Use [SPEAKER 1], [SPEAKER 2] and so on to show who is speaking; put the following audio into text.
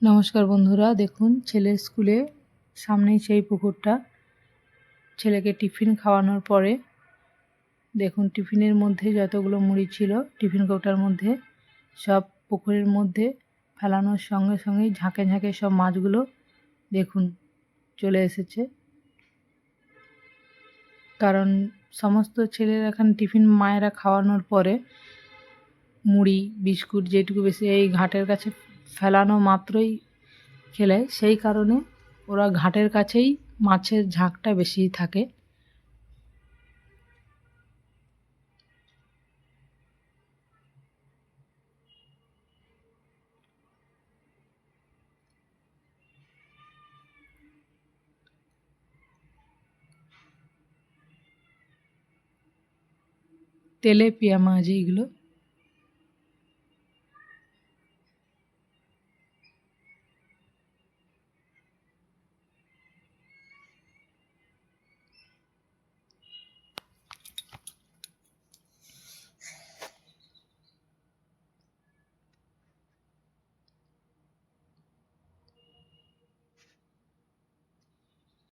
[SPEAKER 1] নমস্কার বন্ধুরা, দেখুন ছেলের স্কুলে সামনেই সেই পুকুরটা। ছেলেকে টিফিন খাওয়ানোর পরে দেখুন টিফিনের মধ্যে যতগুলো মুড়ি ছিল টিফিন কৌটার মধ্যে সব পুকুরের মধ্যে ফেলানোর সঙ্গে সঙ্গেই ঝাঁকে ঝাঁকে সব মাছগুলো দেখুন চলে এসেছে। কারণ সমস্ত ছেলেরা এখানে টিফিন মায়েরা খাওয়ানোর পরে মুড়ি বিস্কুট যেটুকু বেশি এই ঘাটের কাছে ফেলানো মাত্রই খেলে, সেই কারণে ওরা ঘাটের কাছেই মাছের ঝাঁকটা বেশি থাকে। তেলাপিয়া মাছ এইগুলো।